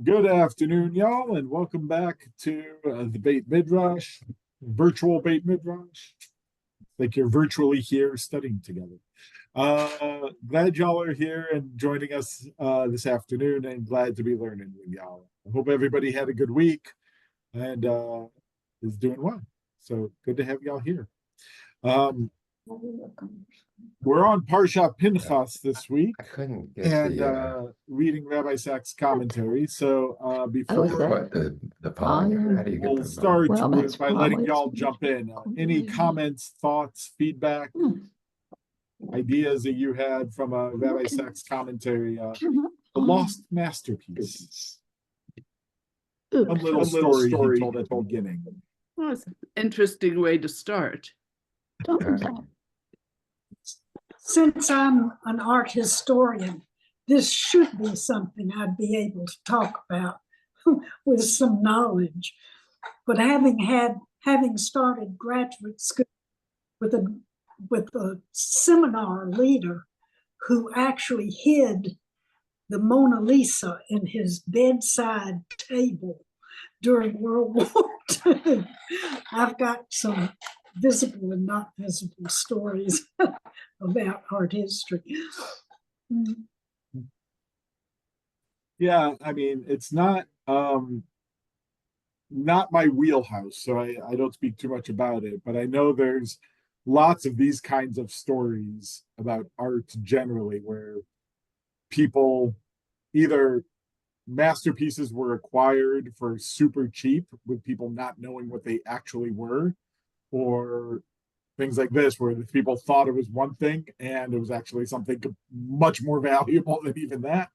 Good afternoon, y'all, and welcome back to the Beit Midrash, virtual Beit Midrash. Like you're virtually here studying together. Glad y'all are here and joining us this afternoon, and glad to be learning with y'all. I hope everybody had a good week and is doing well. So good to have y'all here. We're on Parsha Pinchas this week, I couldn't get and reading Rabbi Sacks' commentary. So before the volume. How do you get we'll the start volume? by letting y'all jump in. Any comments, thoughts, feedback, ideas that you had from Rabbi Sacks' commentary? The Lost Masterpiece. A little story he told at the beginning. Well, it's an interesting way to start. Since I'm an art historian, this should be something I'd be able to talk about with some knowledge. But having started graduate school with a seminar leader who actually hid the Mona Lisa in his bedside table during World War II, I've got some visible and not visible stories about art history. Yeah, I mean, it's not my wheelhouse, so I don't speak too much about it, but I know there's lots of these kinds of stories about art generally where people either masterpieces were acquired for super cheap with people not knowing what they actually were, or things like this where the people thought it was one thing and it was actually something much more valuable than even that.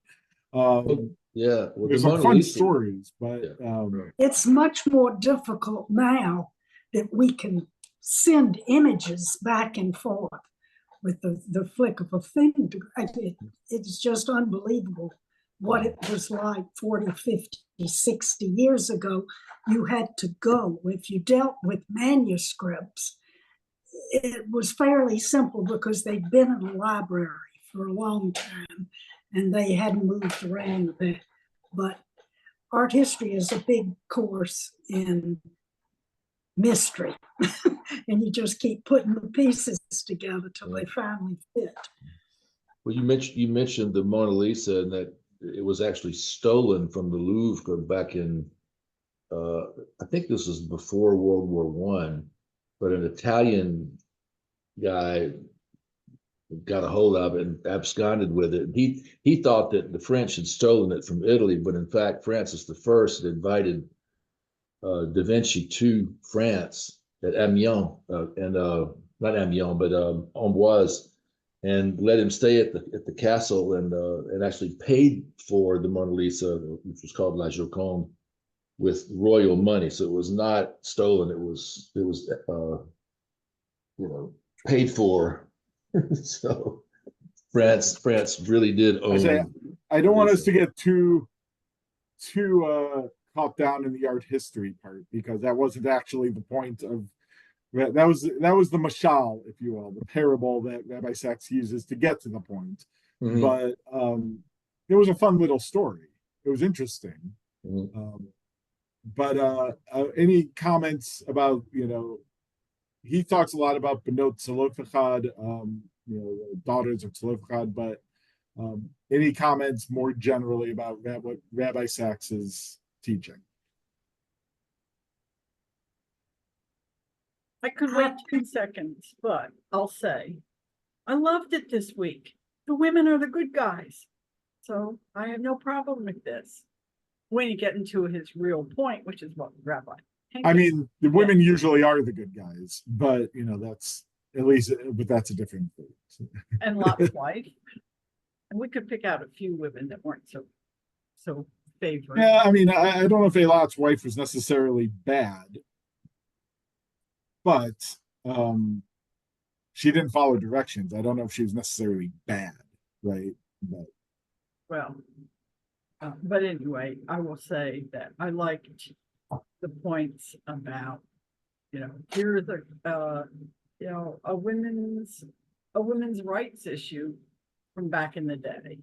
There's some fun stories, but it's much more difficult now that we can send images back and forth with the flick of a finger. It's just unbelievable what it was like 40, 50, 60 years ago. You had to go. If you dealt with manuscripts, it was fairly simple because they'd been in a library for a long time and they hadn't moved around a bit. But art history is a big course in mystery. And you just keep putting the pieces together till they finally fit. Well, you mentioned the Mona Lisa and that it was actually stolen from the Louvre back in, I think this was before World War I, but an Italian guy got a hold of it and absconded with it. He thought that the French had stolen it from Italy, but in fact, Francis I had invited Da Vinci to France at Amiens, not Amiens, but Amboise, and let him stay at the castle and actually paid for the Mona Lisa, which was called La Joconde, with royal money. So it was not stolen. It was paid for. So France really did own. I don't want us to get too caught down in the art history part, because that wasn't actually the point of that was the mashal, if you will, the parable that Rabbi Sacks uses to get to the point. Mm-hmm. But it was a fun little story. It was interesting. Mm-hmm. But any comments about, he talks a lot about Benot Tzalofechad, daughters of Tzalofechad, but any comments more generally about what Rabbi Sacks is teaching? I could wait 2 seconds, but I'll say, I loved it this week. The women are the good guys. So I have no problem with this. When you get into his real point, which is what Rabbi. I mean, the women usually are the good guys, but that's at least, but that's a different thing. And Lot's wife. And we could pick out a few women that weren't so favored. Yeah, I mean, I don't know if Lot's wife was necessarily bad, but she didn't follow directions. I don't know if she was necessarily bad, right? But anyway, I will say that I liked the points about, here's a women's rights issue from back in the day,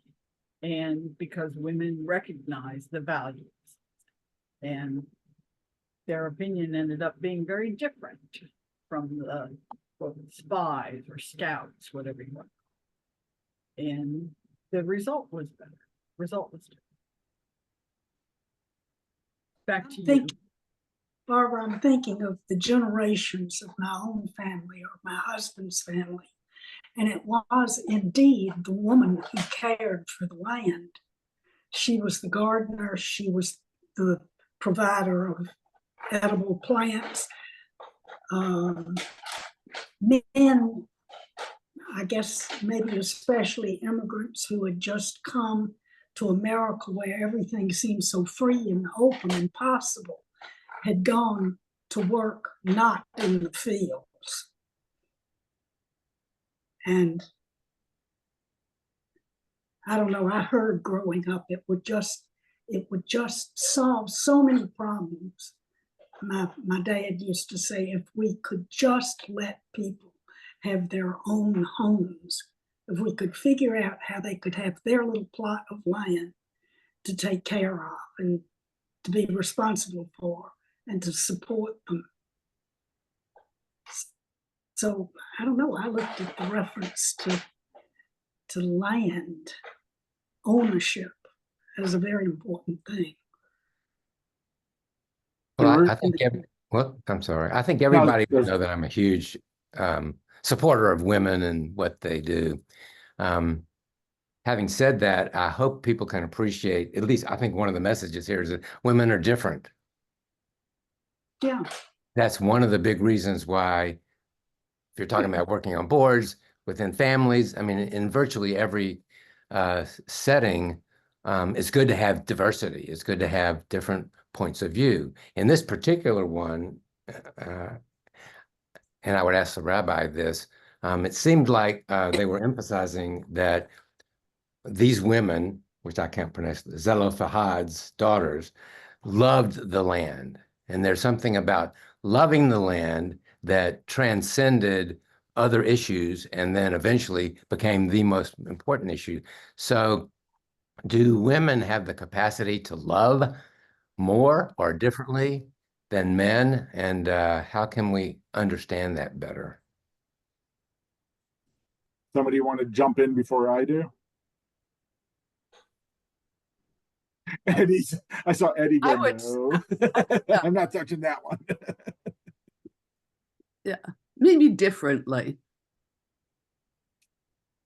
and because women recognize the values And their opinion ended up being very different from the spies or scouts, whatever you want. And the result was better. Result was different. Back to you. Barbara, I'm thinking of the generations of my own family or my husband's family. And it was indeed the woman who cared for the land. She was the gardener. She was the provider of edible plants. Men, I guess maybe especially immigrants who had just come to America where everything seemed so free and open and possible, had gone to work not in the fields. And I don't know, I heard growing up it would just solve so many problems. My dad used to say, if we could just let people have their own homes, if we could figure out how they could have their little plot of land to take care of and to be responsible for and to support them. So I don't know, I looked at the reference to land ownership as a very important thing. Well, I think I'm sorry. I think everybody would know that I'm a huge supporter of women and what they do. Having said that, I hope people can appreciate, at least I think one of the messages here is that women are different. Yeah. That's one of the big reasons why, if you're talking about working on boards, within families, I mean, in virtually every setting, it's good to have diversity. It's good to have different points of view. In this particular one, and I would ask the rabbi this, it seemed like they were emphasizing that these women, which I can't pronounce, Zelophehad's daughters, loved the land. And there's something about loving the land that transcended other issues and then eventually became the most important issue. So do women have the capacity to love more or differently than men? And how can we understand that better? Somebody want to jump in before I do? I saw Eddie go, no. I'm not touching that one. Yeah, maybe differently.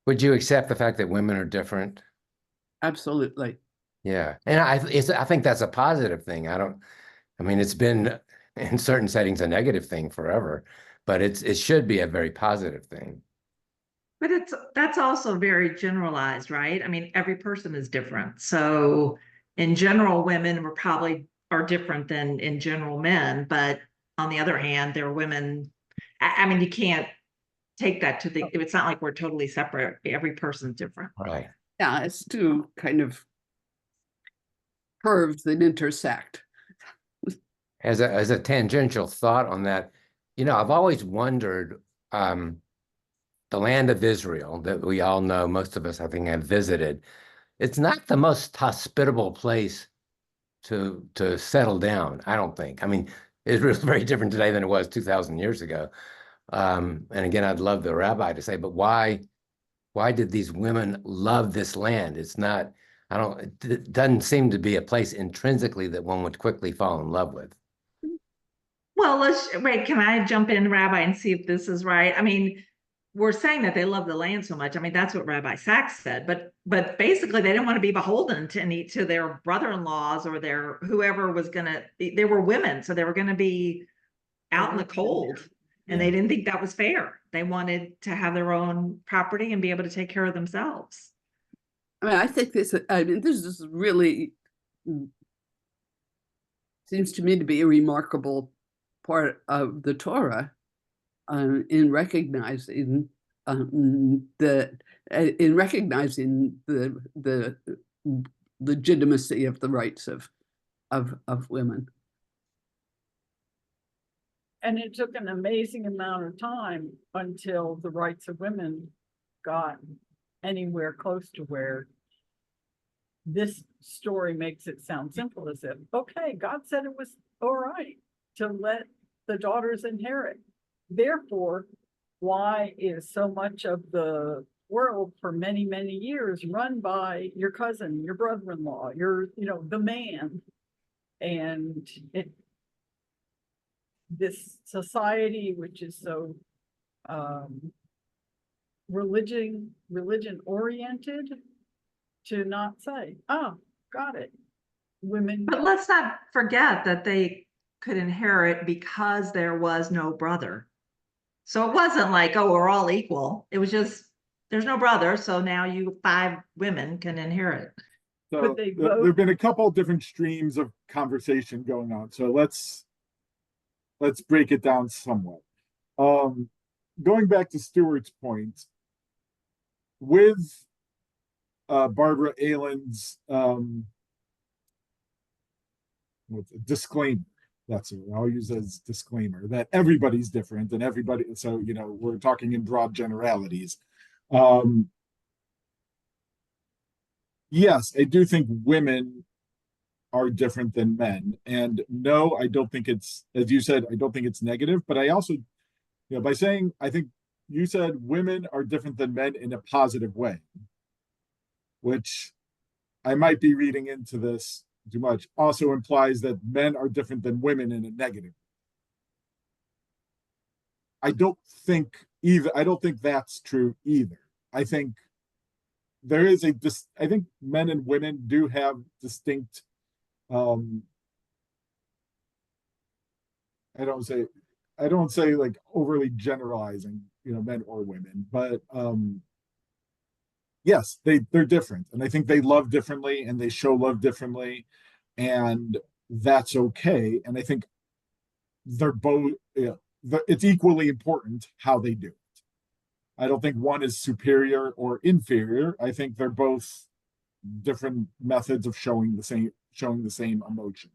Would you accept the fact that women are different? Absolutely. Yeah, and I think that's a positive thing. I mean, it's been in certain settings a negative thing forever, but it should be a very positive thing. But that's also very generalized, right? I mean, every person is different. So in general, women are different than in general men. But on the other hand, there are women. I mean, you can't take that to it's not like we're totally separate. Every person's different. Right. Yeah, it's two kind of curves that intersect. As a tangential thought on that, I've always wondered, the land of Israel that we all know, most of us, I think, have visited. It's not the most hospitable place to settle down, I don't think. I mean, Israel's very different today than it was 2,000 years ago. And again, I'd love the rabbi to say, but why did these women love this land? It's not, it doesn't seem to be a place intrinsically that one would quickly fall in love with. Well, wait, can I jump in, Rabbi, and see if this is right? I mean, we're saying that they love the land so much. I mean, that's what Rabbi Sacks said, but basically they didn't want to be beholden to their brother-in-laws or their whoever was they were women, so they were going to be out in the cold, and they didn't think that was fair. They wanted to have their own property and be able to take care of themselves. I mean, I think this is really seems to me to be a remarkable part of the Torah. In recognizing the legitimacy of the rights of women. And it took an amazing amount of time until the rights of women got anywhere close to where this story makes it sound simple, as if, okay, God said it was all right to let the daughters inherit. Therefore, why is so much of the world for many, many years run by your cousin, your brother-in-law, the man? And this society, which is so religion oriented, to not say, oh, got it. Women. But let's not forget that they could inherit because there was no brother. So it wasn't like, oh, we're all equal. It was just, there's no brother, so now you 5 women can inherit. So there have been a couple of different streams of conversation going on. So let's break it down somewhat. Going back to Stuart's point, with Barbara Aylin's disclaimer, that's it, I'll use as disclaimer, that everybody's different and everybody, so we're talking in broad generalities. Yes, I do think women are different than men, and no, I don't think it's, as you said, I don't think it's negative, but I also, by saying, I think you said women are different than men in a positive way, which I might be reading into this too much, also implies that men are different than women in a negative. I don't think that's true either. I think there is I think men and women do have distinct, I don't say like overly generalizing, men or women, but yes, they're different, and I think they love differently and they show love differently, and that's okay. And I think they're both, it's equally important how they do it. I don't think one is superior or inferior. I think they're both different methods of showing the same emotion.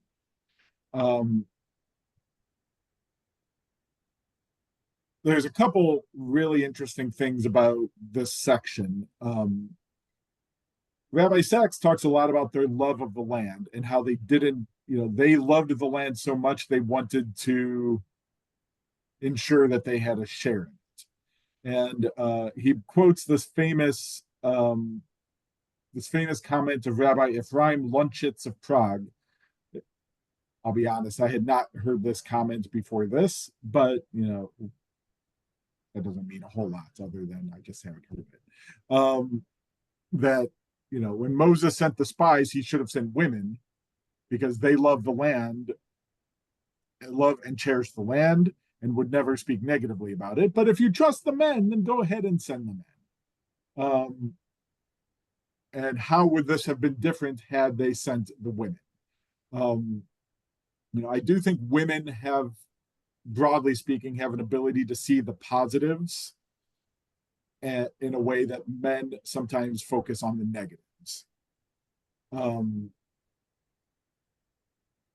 There's a couple really interesting things about this section. Rabbi Sacks talks a lot about their love of the land and how they didn't, they loved the land so much they wanted to ensure that they had a share in it. And he quotes this famous comment of Rabbi Ephraim Lunchitz of Prague. I'll be honest, I had not heard this comment before this, but that doesn't mean a whole lot other than I just haven't heard it. That, when Moses sent the spies, he should have sent women because they love the land, love and cherish the land, and would never speak negatively about it. But if you trust the men, then go ahead and send the men. And how would this have been different had they sent the women? I do think women have, broadly speaking, have an ability to see the positives in a way that men sometimes focus on the negatives.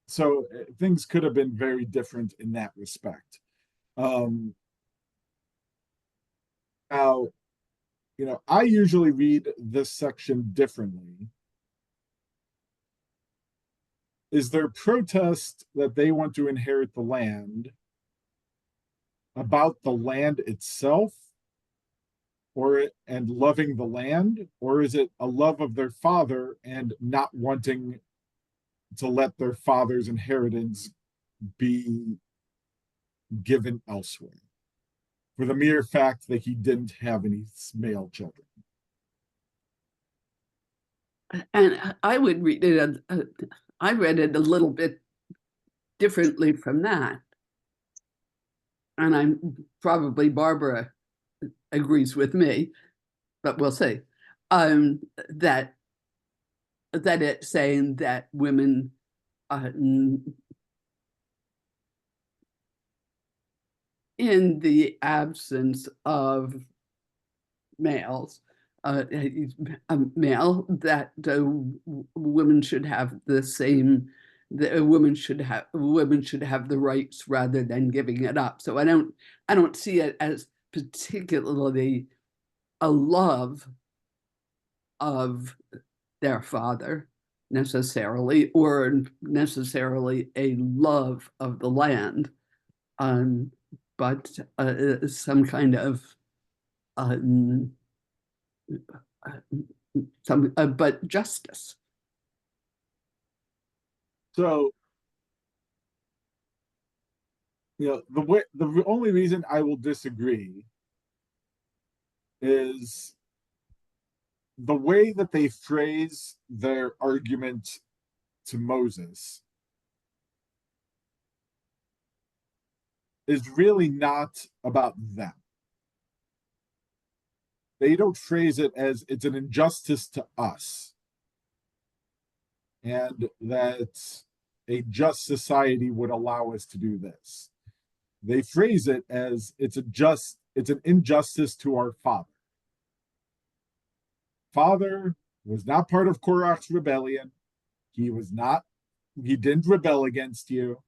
So things could have been very different in that respect. Now, I usually read this section differently. Is their protest that they want to inherit the land about the land itself, and loving the land, or is it a love of their father and not wanting to let their father's inheritance be given elsewhere for the mere fact that he didn't have any male children? And I would read it, I read it a little bit differently from that. And I'm probably Barbara agrees with me, but we'll see. That it's saying that women in the absence of males, a male, that women should have the same. Women should have the rights rather than giving it up. So I don't see it as particularly a love of their father necessarily, or necessarily a love of the land, but some kind of but justice. So, the only reason I will disagree is the way that they phrase their argument to Moses is really not about them. They don't phrase it as it's an injustice to us, and that a just society would allow us to do this. They phrase it as it's an injustice to our father. Father was not part of Korach's rebellion. He didn't rebel against you.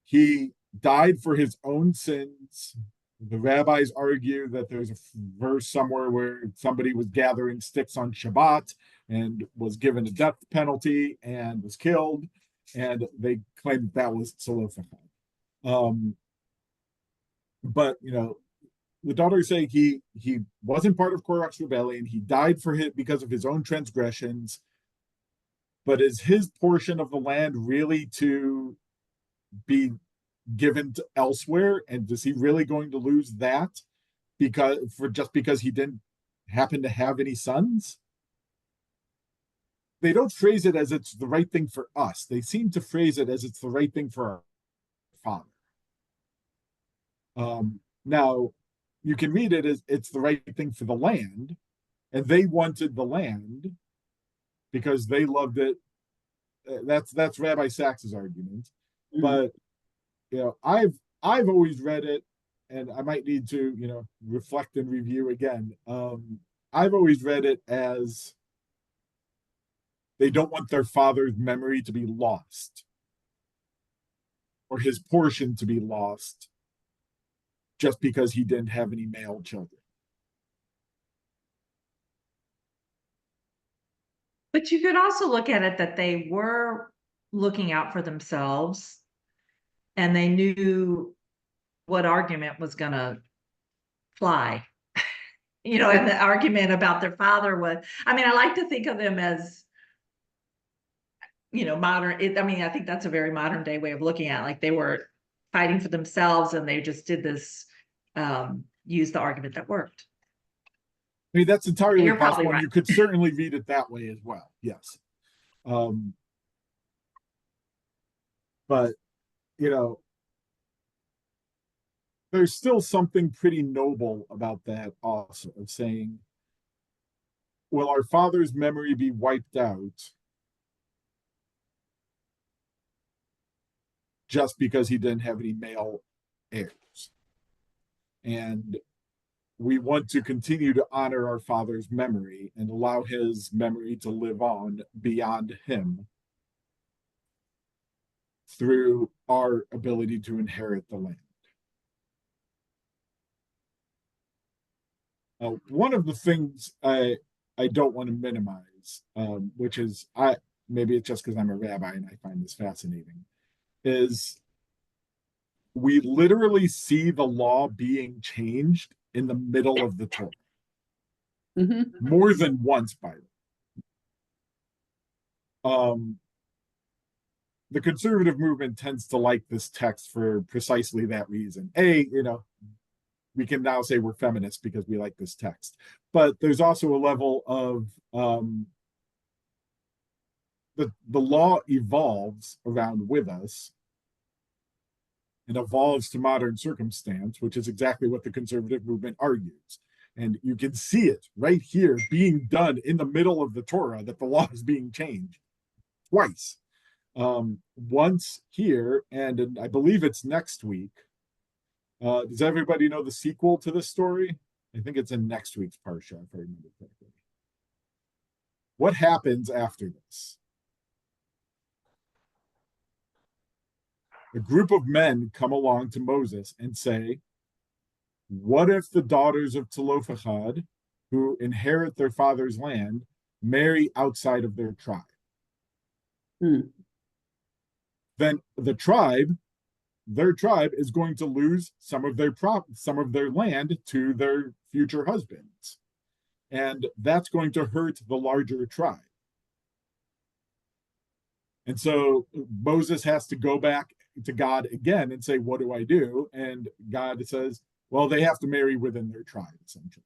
He died for his own sins. The rabbis argue that there's a verse somewhere where somebody was gathering sticks on Shabbat and was given a death penalty and was killed, and they claim that was Zelophehad. But the daughters say he wasn't part of Korach's rebellion. He died for it because of his own transgressions. But is his portion of the land really to be given to elsewhere? And is he really going to lose that just because he didn't happen to have any sons? They don't phrase it as it's the right thing for us. They seem to phrase it as it's the right thing for our father. Now, you can read it as it's the right thing for the land, and they wanted the land because they loved it. That's Rabbi Sacks' argument. But I've always read it, and I might need to reflect and review again. I've always read it as they don't want their father's memory to be lost, or his portion to be lost, just because he didn't have any male children. But you could also look at it that they were looking out for themselves, and they knew what argument was going to fly. And the argument about their father was, I like to think of them as, modern. I think that's a very modern day way of looking at it. Like they were fighting for themselves, and they just did this, use the argument that worked. That's entirely possible. Right. You could certainly read it that way as well. Yes. But, there's still something pretty noble about that also, of saying, will our father's memory be wiped out just because he didn't have any male heirs? And we want to continue to honor our father's memory and allow his memory to live on beyond him through our ability to inherit the land. One of the things I don't want to minimize, which is maybe it's just because I'm a rabbi and I find this fascinating, is we literally see the law being changed in the middle of the Torah. More than once, by the way. The conservative movement tends to like this text for precisely that reason. We can now say we're feminists because we like this text. But there's also a level of the law evolves around with us and evolves to modern circumstance, which is exactly what the conservative movement argues. And you can see it right here being done in the middle of the Torah, that the law is being changed twice. Once here, and I believe it's next week. Does everybody know the sequel to this story? I think it's in next week's Parsha, if I remember correctly. What happens after this? A group of men come along to Moses and say, what if the daughters of Zelophehad, who inherit their father's land, marry outside of their tribe. Hmm. Then their tribe is going to lose some of their land to their future husbands. And that's going to hurt the larger tribe. And so Moses has to go back to God again and say, what do I do? And God says, well, they have to marry within their tribe, essentially.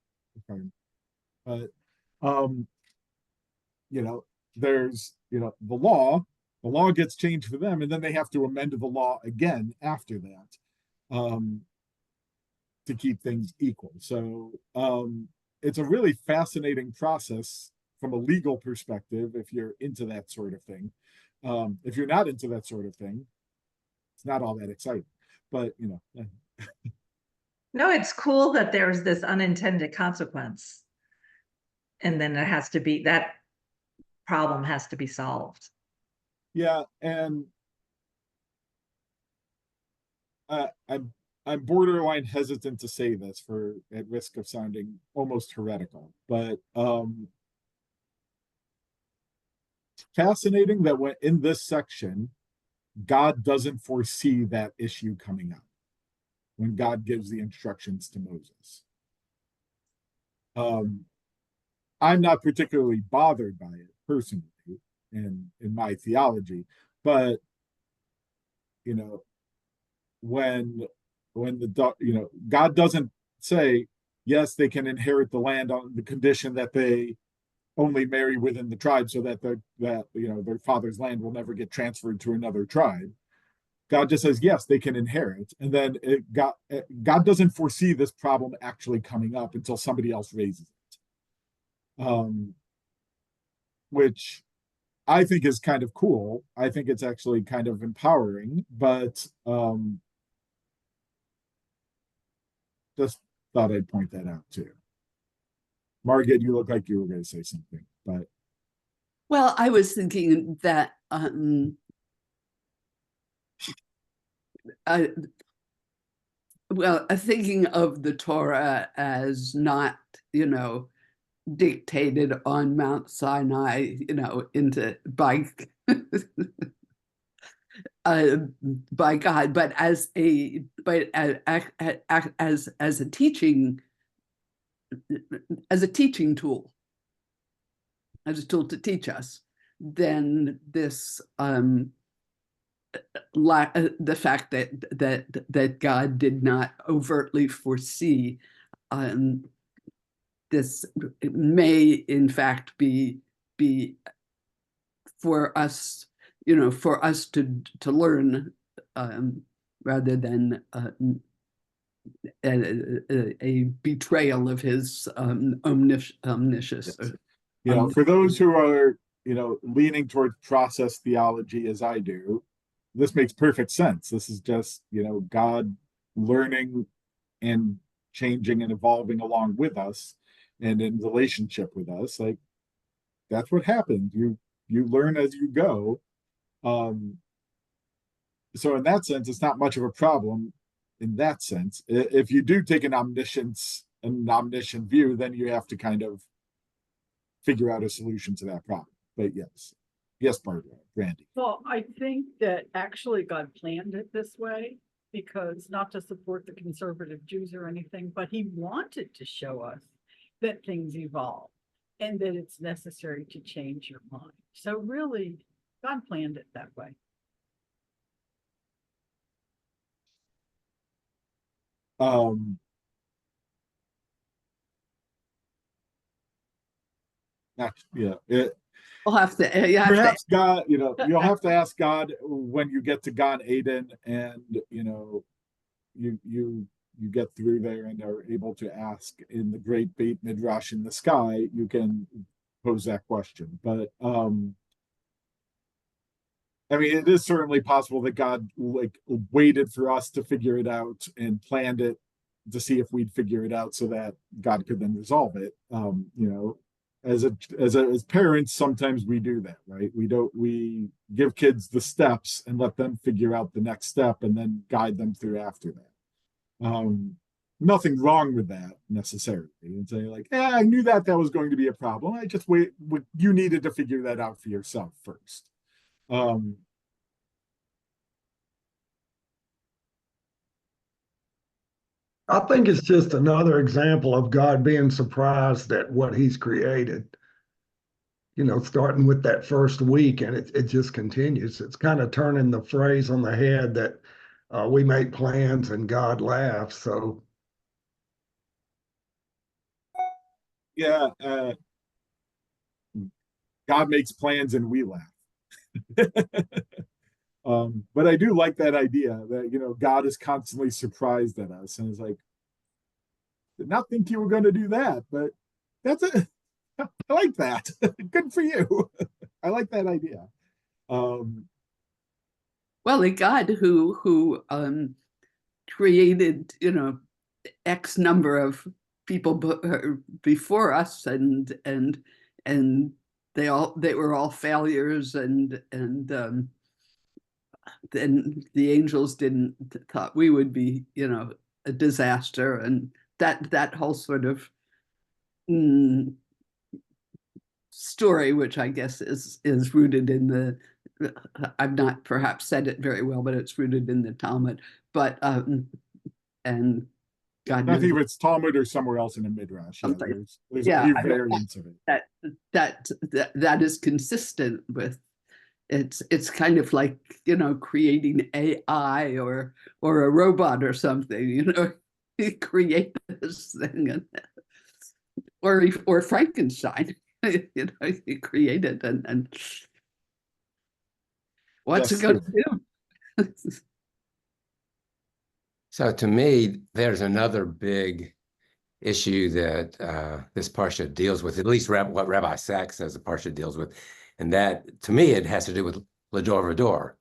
But, there's, the law gets changed for them, and then they have to amend the law again after that to keep things equal. So it's a really fascinating process from a legal perspective if you're into that sort of thing. If you're not into that sort of thing, it's not all that exciting. But, No, it's cool that there's this unintended consequence. And then that problem has to be solved. Yeah, and I'm borderline hesitant to say this at risk of sounding almost heretical, but fascinating that when in this section, God doesn't foresee that issue coming up when God gives the instructions to Moses. I'm not particularly bothered by it personally in my theology, but when God doesn't say, yes, they can inherit the land on the condition that they only marry within the tribe so that their father's land will never get transferred to another tribe. God just says, yes, they can inherit. And then God doesn't foresee this problem actually coming up until somebody else raises it. Which I think is kind of cool. I think it's actually kind of empowering, but just thought I'd point that out too. Margaret, you look like you were going to say something, but. Well, I was thinking that thinking of the Torah as not, dictated on Mount Sinai, by by God, but as a teaching tool, as a tool to teach us, then this the fact that God did not overtly foresee this may in fact be for us, for us to learn rather than a betrayal of his omniscience. Yes. For those who are leaning towards process theology as I do, this makes perfect sense. This is just God learning and changing and evolving along with us and in relationship with us. Like, that's what happens. You learn as you go. So in that sense, it's not much of a problem in that sense. If you do take an omniscient view, then you have to kind of figure out a solution to that problem. But yes, Barbara, Randy. Well, I think that actually God planned it this way because not to support the conservative Jews or anything, but he wanted to show us that things evolve and that it's necessary to change your mind. So really, God planned it that way. We'll have to. Perhaps God, you'll have to ask God when you get to Gan Eden, and you get through there and are able to ask in the great Beit Midrash in the sky. You can pose that question, but it is certainly possible that God waited for us to figure it out and planned it to see if we'd figure it out so that God could then resolve it. As parents, sometimes we do that, right? We give kids the steps and let them figure out the next step and then guide them through after that. nothing wrong with that necessarily. And saying like, I knew that was going to be a problem. I just you needed to figure that out for yourself first. I think it's just another example of God being surprised at what he's created. Starting with that first week, and it just continues. It's kind of turning the phrase on the head that we make plans and God laughs. So yeah, God makes plans and we laugh. But I do like that idea that God is constantly surprised at us, and it's like, did not think you were going to do that, but that's it. I like that. Good for you. I like that idea. Well, a God who created X number of people before us, and they were all failures, and then the angels thought we would be a disaster, and that whole sort of story, which I guess is rooted in the, I've not perhaps said it very well, but it's rooted in the Talmud. But and God, I think if it's Talmud or somewhere else in the Midrash, there's a few variants of it. That is consistent with. It's kind of like creating AI or a robot or something. You create this thing, or Frankenstein. He created and what's it going to do? So to me, there's another big issue that this parsha deals with, at least what Rabbi Sacks says the parsha deals with. And that, to me, it has to do with Lador Vador,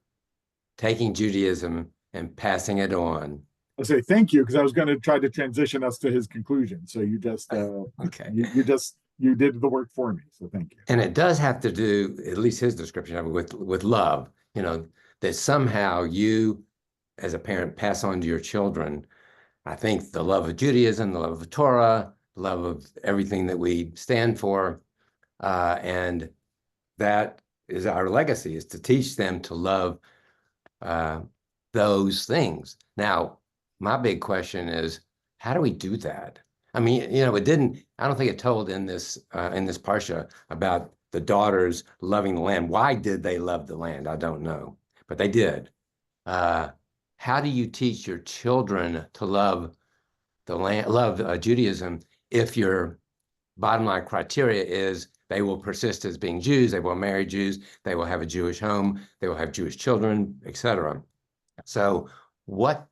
taking Judaism and passing it on. I'll say thank you, because I was going to try to transition us to his conclusion. So you just, okay. You did the work for me. So thank you. And it does have to do, at least his description of it, with love, that somehow you, as a parent, pass on to your children, I think, the love of Judaism, the love of the Torah, the love of everything that we stand for. And that is our legacy, is to teach them to love those things. Now, my big question is, how do we do that? I mean, it didn't, I don't think it told in this parsha about the daughters loving the land. Why did they love the land? I don't know, but they did. How do you teach your children to love the land, love Judaism, if your bottom line criteria is they will persist as being Jews, they will marry Jews, they will have a Jewish home, they will have Jewish children, etc. So what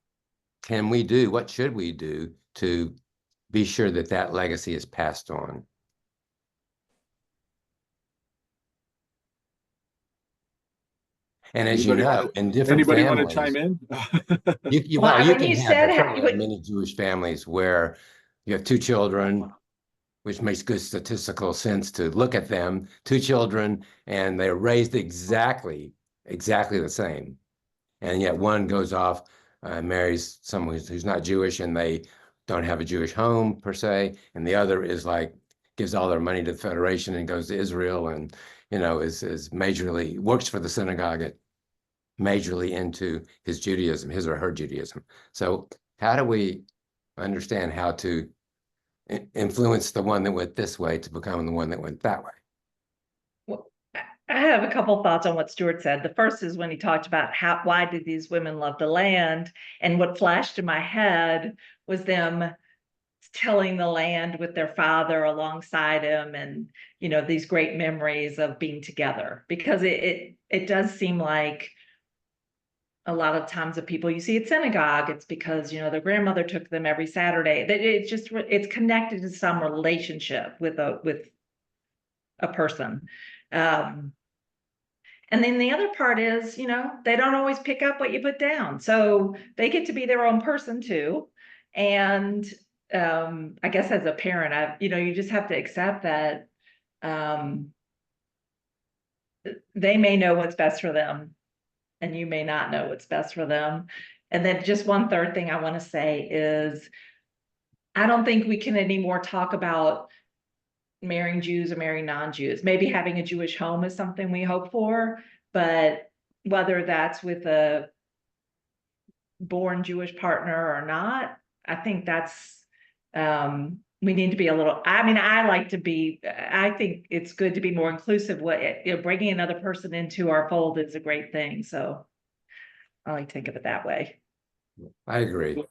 can we do? What should we do to be sure that that legacy is passed on? And as you know, in different families, want to chime in? you can have many Jewish families where you have two children, which makes good statistical sense to look at them, two children, and they're raised exactly the same. And yet one goes off, marries someone who's not Jewish, and they don't have a Jewish home per se. And the other is like, gives all their money to the Federation and goes to Israel, and, is majorly, works for the synagogue, majorly into his Judaism, his or her Judaism. So how do we understand how to influence the one that went this way to become the one that went that way? Well, I have a couple thoughts on what Stuart said. The first is when he talked about why did these women love the land? And what flashed in my head was them tilling the land with their father alongside him, and these great memories of being together. Because it does seem like a lot of times the people you see at synagogue, it's because their grandmother took them every Saturday. That it's connected to some relationship with a person. And then the other part is, they don't always pick up what you put down, so they get to be their own person too. And I guess as a parent, you just have to accept that they may know what's best for them, and you may not know what's best for them. And then just one third thing I want to say is, I don't think we can anymore talk about marrying Jews or marrying non-Jews. Maybe having a Jewish home is something we hope for, but whether that's with a born Jewish partner or not, I think that's, we need to be a little, I mean, I think it's good to be more inclusive. Bringing another person into our fold is a great thing. So I like to think of it that way. I agree.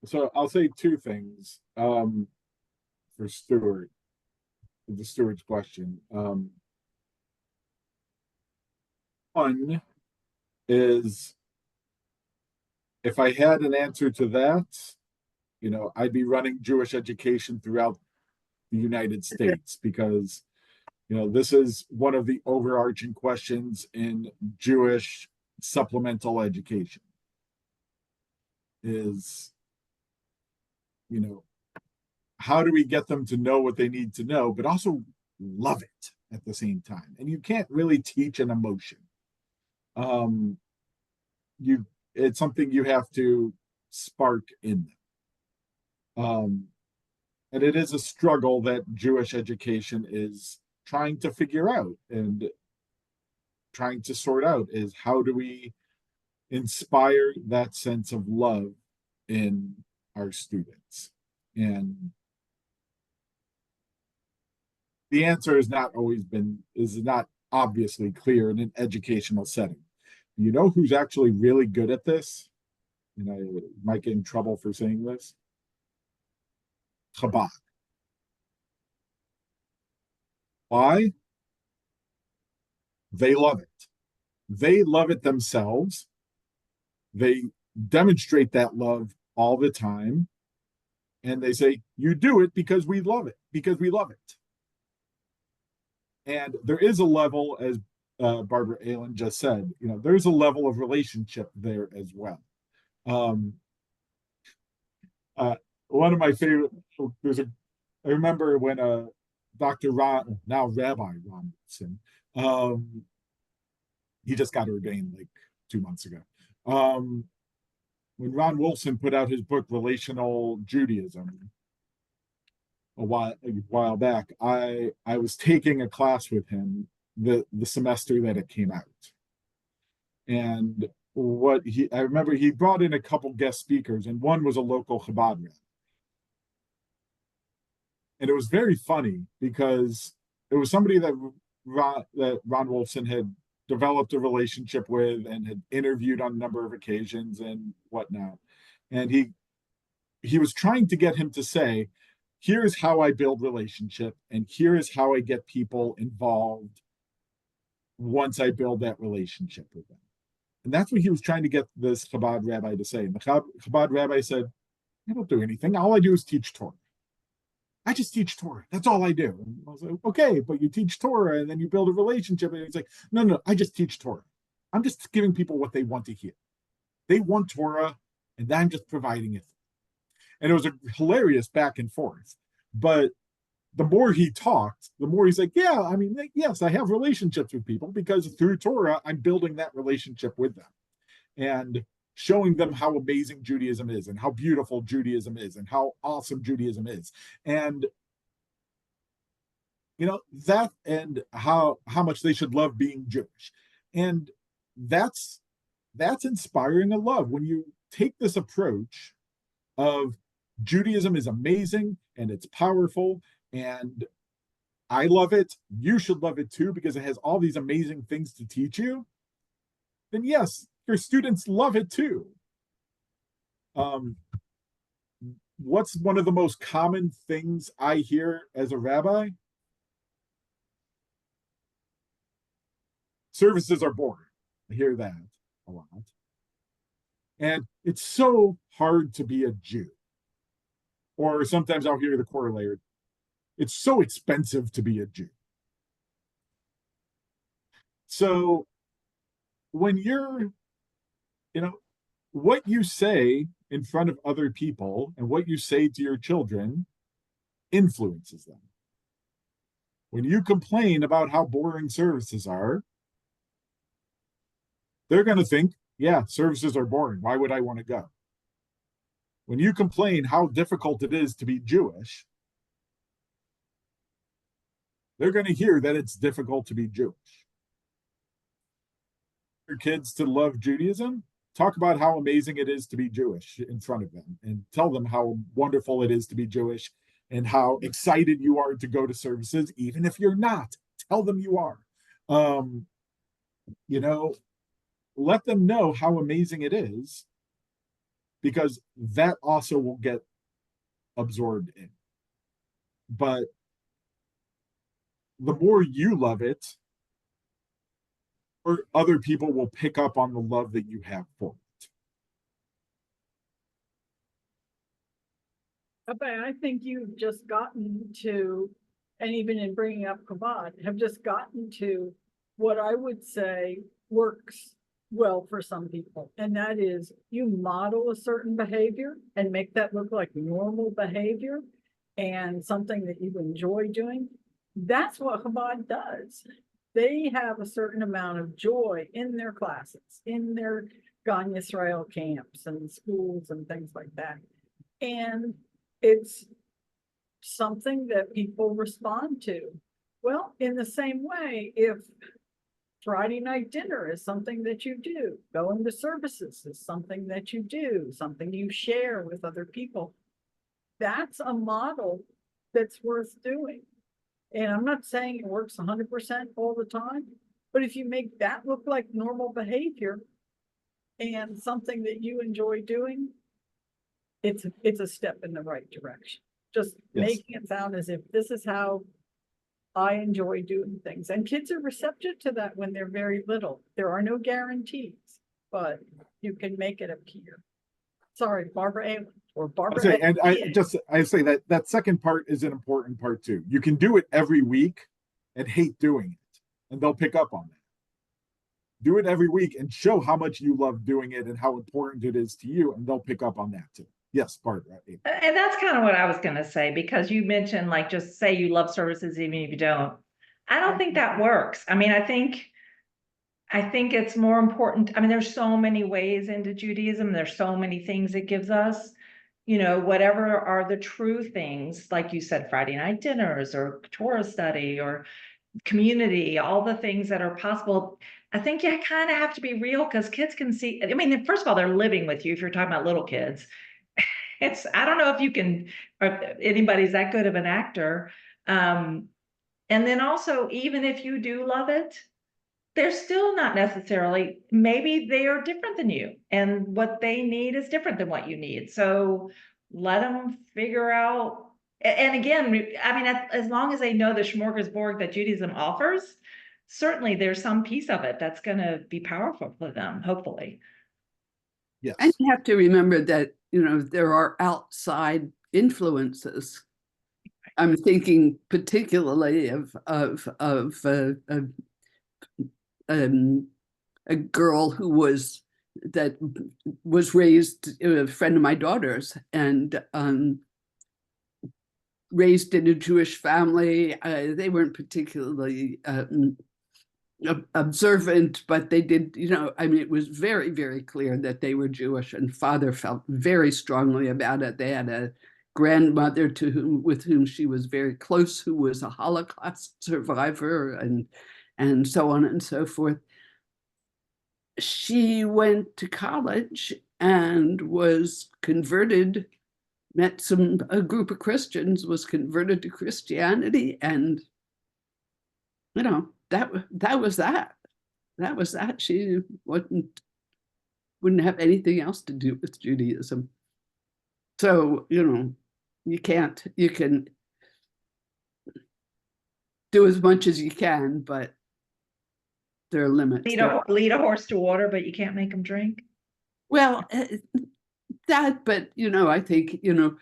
So I'll say two things for Stuart, the Stuart's question. One is, if I had an answer to that, I'd be running Jewish education throughout the United States, because, this is one of the overarching questions in Jewish supplemental education is, how do we get them to know what they need to know, but also love it at the same time? And you can't really teach an emotion. It's something you have to spark in them. And it is a struggle that Jewish education is trying to figure out and trying to sort out, is how do we inspire that sense of love in our students? And the answer is not obviously clear in an educational setting. You know who's actually really good at this? And I might get in trouble for saying this. Chabad. Why? They love it. They love it themselves. They demonstrate that love all the time. And they say, you do it because we love it, because we love it. And there is a level, as Barbara Allen just said, there's a level of relationship there as well. One of my favorite, I remember when Dr. Ron, now Rabbi Ron Wilson, he just got ordained like 2 months ago. When Ron Wilson put out his book, Relational Judaism, a while back, I was taking a class with him the semester that it came out. And I remember he brought in a couple guest speakers, and one was a local Chabad rabbi. And it was very funny because it was somebody that Ron Wolfson had developed a relationship with and had interviewed on a number of occasions and whatnot. And he was trying to get him to say, here's how I build relationship, and here is how I get people involved once I build that relationship with them. And that's what he was trying to get this Chabad rabbi to say. And the Chabad rabbi said, I don't do anything. All I do is teach Torah. I just teach Torah. That's all I do. And I was like, okay, but you teach Torah and then you build a relationship. And he's like, no, I just teach Torah. I'm just giving people what they want to hear. They want Torah, and I'm just providing it. And it was a hilarious back and forth. But the more he talked, the more he's like, yeah, I mean, yes, I have relationships with people because through Torah, I'm building that relationship with them and showing them how amazing Judaism is and how beautiful Judaism is and how awesome Judaism is. And, that, and how much they should love being Jewish. And that's inspiring a love. When you take this approach of Judaism is amazing and it's powerful and I love it, you should love it too because it has all these amazing things to teach you, then yes, your students love it too. What's one of the most common things I hear as a rabbi? Services are boring. I hear that a lot. And it's so hard to be a Jew. Or sometimes I'll hear the corollary. It's so expensive to be a Jew. So when you're, what you say in front of other people and what you say to your children influences them. When you complain about how boring services are, they're going to think, yeah, services are boring. Why would I want to go? When you complain how difficult it is to be Jewish, they're going to hear that it's difficult to be Jewish. Your kids to love Judaism, talk about how amazing it is to be Jewish in front of them and tell them how wonderful it is to be Jewish and how excited you are to go to services, even if you're not. Tell them you are. You know, let them know how amazing it is, because that also will get absorbed in. But the more you love it, or other people will pick up on the love that you have for it. But I think you've just gotten to, and even in bringing up Chabad, have just gotten to what I would say works well for some people. And that is, you model a certain behavior and make that look like normal behavior and something that you enjoy doing. That's what Chabad does. They have a certain amount of joy in their classes, in their Gan Yisrael camps and schools and things like that. And it's something that people respond to. Well, in the same way, if Friday night dinner is something that you do, going to services is something that you do, something you share with other people, that's a model that's worth doing. And I'm not saying it works 100% all the time, but if you make that look like normal behavior and something that you enjoy doing, it's a step in the right direction. Just making it sound as if this is how I enjoy doing things. And kids are receptive to that when they're very little. There are no guarantees, but you can make it appear. Sorry, Barbara Allen. Or Barbara. Say, and I say that second part is an important part too. You can do it every week and hate doing it, and they'll pick up on that. Do it every week and show how much you love doing it and how important it is to you, and they'll pick up on that too. Yes, Barbara. And that's kind of what I was going to say, because you mentioned, like, just say you love services even if you don't. I don't think that works. I mean, I think it's more important. I mean, there's so many ways into Judaism. There's so many things it gives us. You know, whatever are the true things, like you said, Friday night dinners or Torah study or community, all the things that are possible. I think you kind of have to be real, because kids can see. I mean, first of all, they're living with you if you're talking about little kids. I don't know if you can, or anybody's that good of an actor. And then also, even if you do love it, they're still not necessarily, maybe they are different than you, and what they need is different than what you need. So let them figure out. And again, I mean, as long as they know the smorgasbord that Judaism offers, certainly there's some piece of it that's going to be powerful for them, hopefully. Yes. And you have to remember that, you know, there are outside influences. I'm thinking particularly of a girl who was raised, a friend of my daughter's, and raised in a Jewish family. They weren't particularly observant, but they did, you know, I mean, it was very, very clear that they were Jewish, and father felt very strongly about it. They had a grandmother with whom she was very close, who was a Holocaust survivor, and so on and so forth. She went to college and was converted, met a group of Christians, was converted to Christianity, and, you know, that was that. That was that. She wouldn't have anything else to do with Judaism. So, you know, you can do as much as you can, but there are limits. Lead a horse to water, but you can't make them drink. Well, but, you know, I think, you know,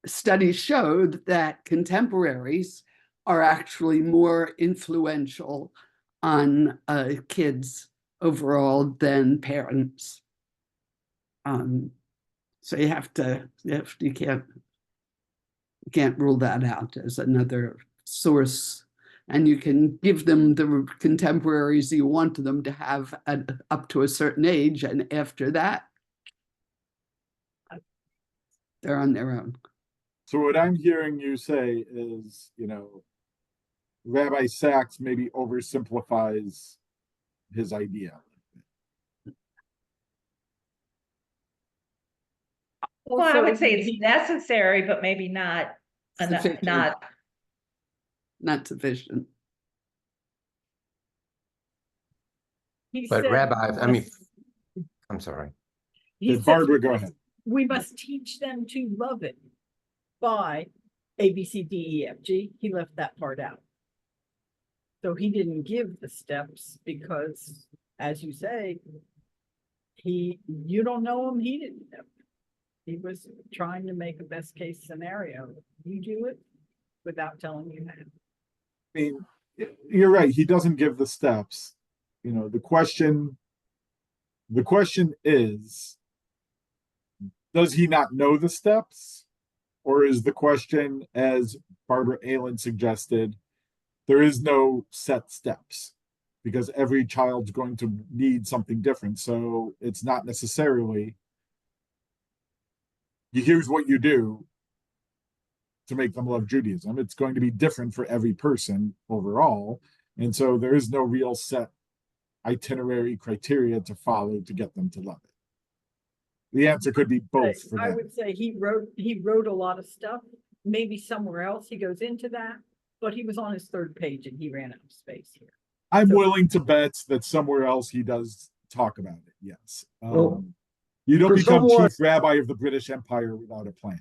studies showed that contemporaries are actually more influential on kids overall than parents. So you can't rule that out as another source and you can give them the contemporaries you want them to have up to a certain age, and after that, they're on their own. So what I'm hearing you say is, Rabbi Sacks maybe oversimplifies his idea. Well, I would say it's necessary, but maybe not Sufficient. Not sufficient. But Rabbi, I mean, I'm sorry. Barbara, go ahead. We must teach them to love it by A, B, C, D, E, F, G. He left that part out. So he didn't give the steps because, as you say, you don't know him, he didn't know. He was trying to make a best case scenario. You do it without telling you how. I mean, you're right. He doesn't give the steps. The question is, does he not know the steps? Or is the question, as Barbara Allen suggested, there is no set steps because every child's going to need something different. So it's not necessarily, here's what you do to make them love Judaism. It's going to be different for every person overall. And so there is no real set itinerary criteria to follow to get them to love it. The answer could be both. For I would say he wrote a lot of stuff. Maybe somewhere else he goes into that, but he was on his third page and he ran out of space here. I'm willing to bet that somewhere else he does talk about it. Yes. You don't become chief rabbi of the British Empire without a plan.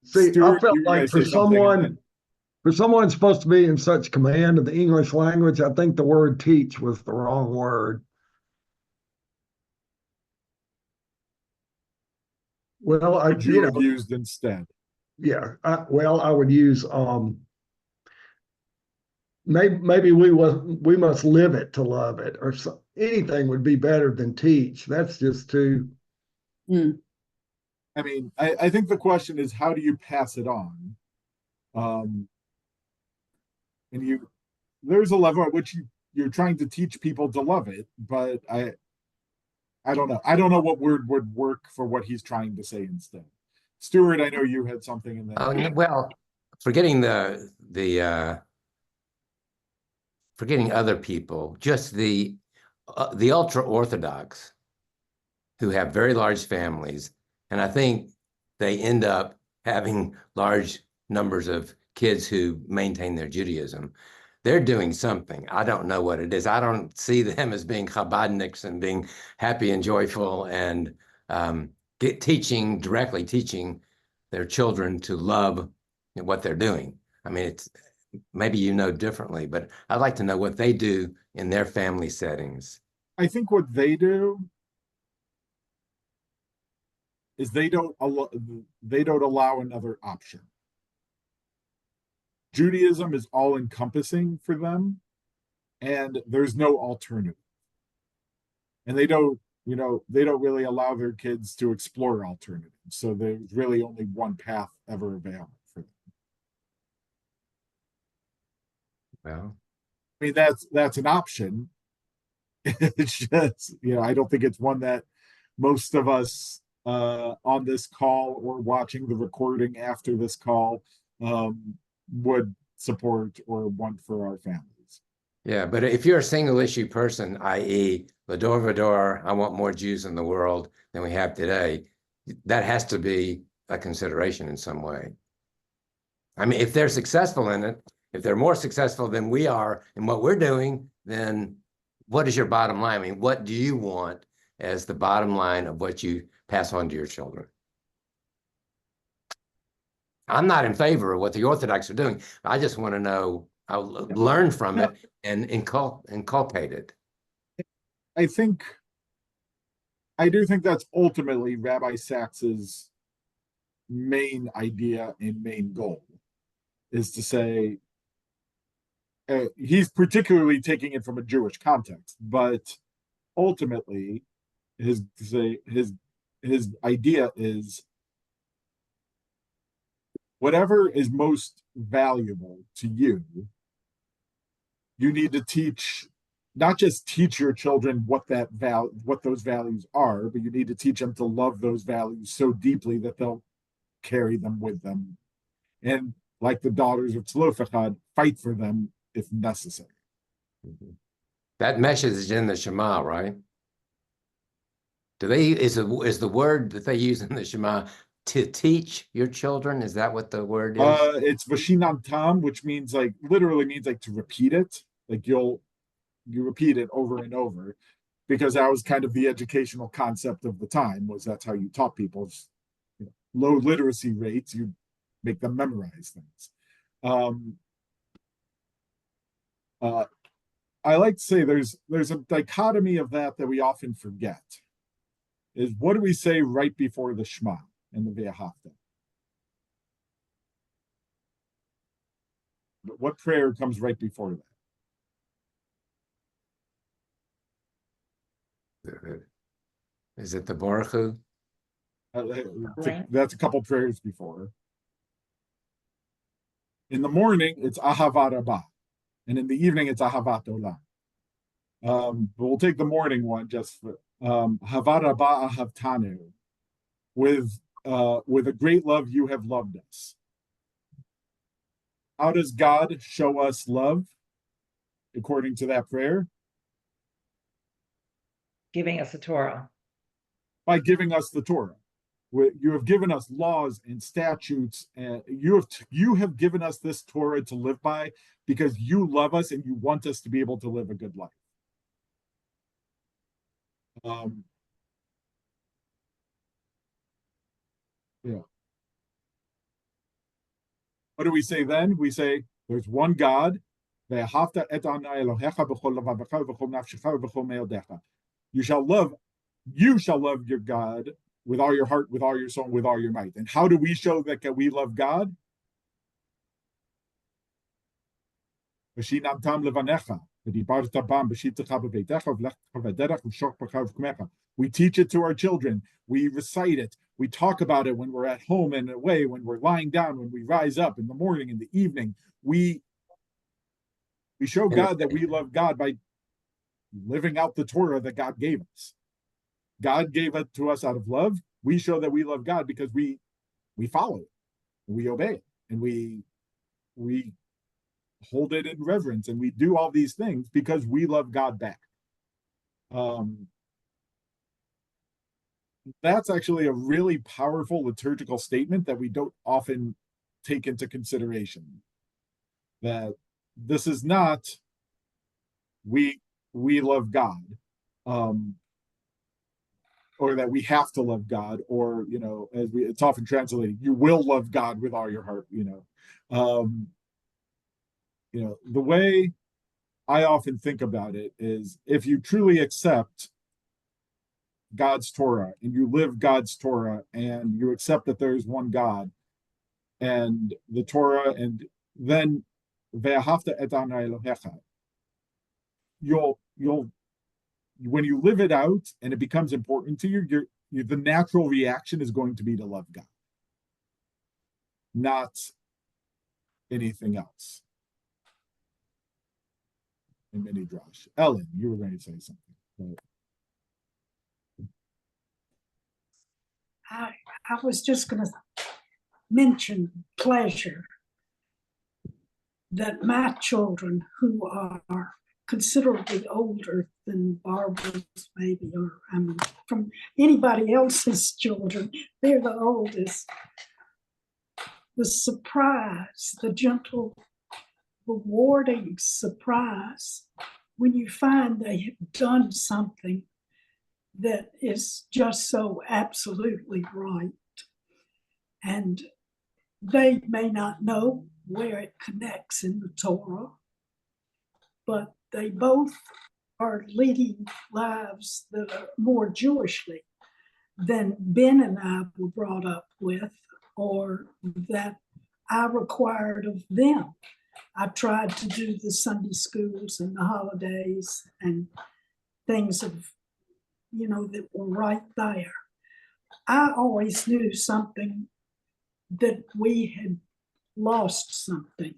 Stuart, I felt like for someone supposed to be in such command of the English language, I think the word teach was the wrong word. Well, I would you have used instead? Yeah, I would use maybe we must live it to love it, or anything would be better than teach. That's just too. I mean, I think the question is, how do you pass it on? And there's a level at which you're trying to teach people to love it, but I don't know. I don't know what word would work for what he's trying to say instead. Stuart, I know you had something in that. Well, forgetting forgetting other people, just the ultra Orthodox who have very large families, and I think they end up having large numbers of kids who maintain their Judaism. They're doing something. I don't know what it is. I don't see them as being Chabadniks and being happy and joyful and directly teaching their children to love what they're doing. I mean, it's maybe differently, but I'd like to know what they do in their family settings. I think what they do is they don't allow another option. Judaism is all encompassing for them, and there's no alternative. And they don't really allow their kids to explore alternatives. So there's really only one path ever available for them. Well, I mean, that's an option. It's just, I don't think it's one that most of us on this call or watching the recording after this call would support or want for our families. Yeah, but if you're a single issue person, i.e. L'dor v'dor, I want more Jews in the world than we have today, that has to be a consideration in some way. I mean, if they're successful in it, if they're more successful than we are in what we're doing, then what is your bottom line? I mean, what do you want as the bottom line of what you pass on to your children? I'm not in favor of what the Orthodox are doing. I just want to know, I'll learn from it and inculcate it. I do think that's ultimately Rabbi Sacks's main idea and main goal, is to say, he's particularly taking it from a Jewish context, but ultimately his idea is whatever is most valuable to you, you need to teach, not just teach your children what those values are, but you need to teach them to love those values so deeply that they'll carry them with them. And like the daughters of Tzlofechad, fight for them if necessary. That message is in the Shema, right? Is the word that they use in the Shema to teach your children? Is that what the word is? It's Vashinam Tam, which means literally means to repeat it. Like you repeat it over and over, because that was kind of the educational concept of the time. That's how you taught people. Low literacy rates, you make them memorize things. I like to say there's a dichotomy of that we often forget. Is what do we say right before the Shema and the Ve'ahavta? But what prayer comes right before that? Is it the Baruch Hu? That's a couple prayers before. In the morning, it's Ahavat Rabbah, and in the evening, it's Ahavat Olam. But we'll take the morning one just for Havat Rabbah Ahavtanu. With a great love, you have loved us. How does God show us love according to that prayer? Giving us the Torah. By giving us the Torah. You have given us laws and statutes, and you have given us this Torah to live by because you love us and you want us to be able to live a good life. Yeah. What do we say then? We say there's one God. You shall love your God with all your heart, with all your soul, with all your might. And how do we show that we love God? We teach it to our children. We recite it. We talk about it when we're at home and away, when we're lying down, when we rise up in the morning, in the evening. We show God that we love God by living out the Torah that God gave us. God gave it to us out of love. We show that we love God because we follow it, we obey it, and we hold it in reverence, and we do all these things because we love God back. That's actually a really powerful liturgical statement that we don't often take into consideration. That this is not we love God, or that we have to love God, or it's often translated, you will love God with all your heart. The way I often think about it is, if you truly accept God's Torah and you live God's Torah and you accept that there is one God and the Torah, and then ve'ahavta et Adonai Elohecha, you'll when you live it out and it becomes important to you, the natural reaction is going to be to love God, not anything else. In Beit Midrash. Ellen, you were going to say something. I was just going to mention pleasure, that my children, who are considerably older than Barbara's maybe, or from anybody else's children, they're the oldest. The surprise, the gentle, rewarding surprise when you find they have done something that is just so absolutely right. And they may not know where it connects in the Torah, but they both are leading lives that are more Jewishly than Ben and I were brought up with, or that I required of them. I tried to do the Sunday schools and the holidays and things that were right there. I always knew something that we had lost something.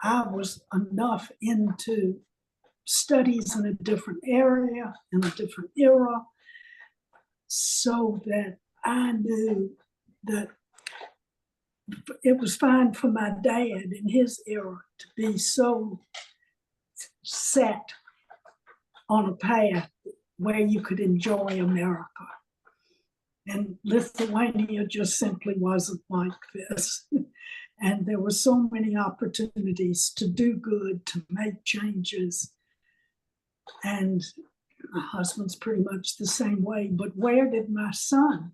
I was enough into studies in a different area, in a different era, so that I knew that it was fine for my dad in his era to be so set on a path where you could enjoy America. And Lithuania just simply wasn't like this. And there were so many opportunities to do good, to make changes. And my husband's pretty much the same way. But where did my son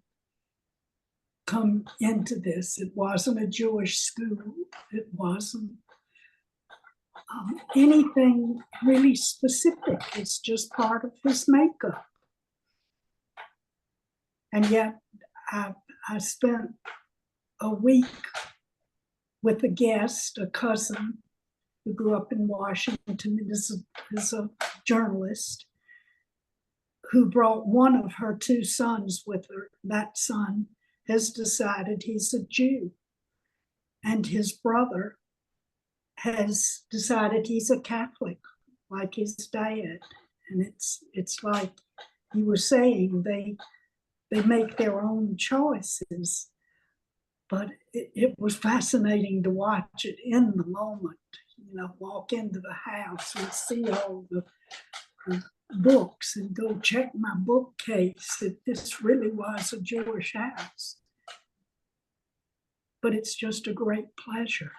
come into this? It wasn't a Jewish school. It wasn't anything really specific. It's just part of his makeup. And yet I spent a week with a guest, a cousin who grew up in Washington and is a journalist, who brought one of her 2 sons with her. That son has decided he's a Jew, and his brother has decided he's a Catholic, like his dad. And it's like you were saying, they make their own choices. But it was fascinating to watch it in the moment, walk into the house and see all the books and go check my bookcase. This really was a Jewish house. But it's just a great pleasure.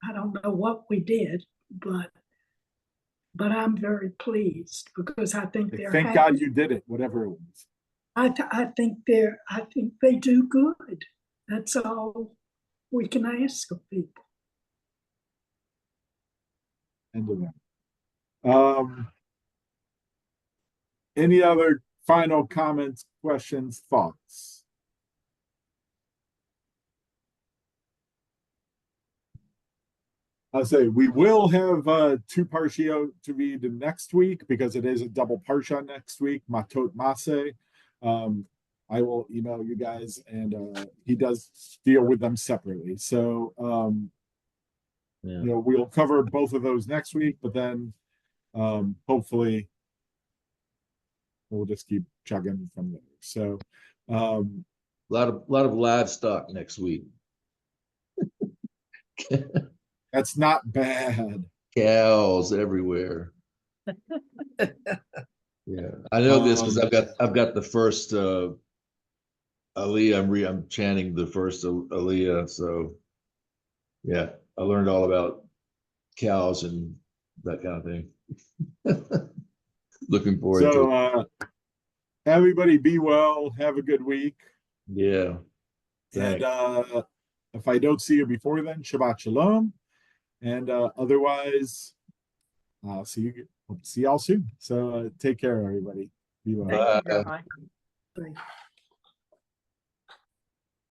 I don't know what we did, but I'm very pleased because I think they're Thank happy. God you did it, whatever it was. I think they do good. That's all we can ask of people. End of that. Any other final comments, questions, thoughts? I'll say we will have 2 parshiot to read next week because it is a double parsha next week, Matot Maseh. I will email you guys, and he does deal with them separately. So, we'll cover both of those next week, but then hopefully we'll just keep chugging from there. So, a lot of livestock next week. that's not bad. Cows everywhere. Yeah, I know this because I've got the first Aliyah. I'm chanting the first Aliyah, so yeah, I learned all about cows and that kind of thing. Looking forward to it. Everybody be well. Have a good week. Yeah. Thanks. And if I don't see you before then, Shabbat Shalom. And otherwise, I'll see y'all soon. So take care, everybody. Be well. Thank you, Rabbi. Thank you.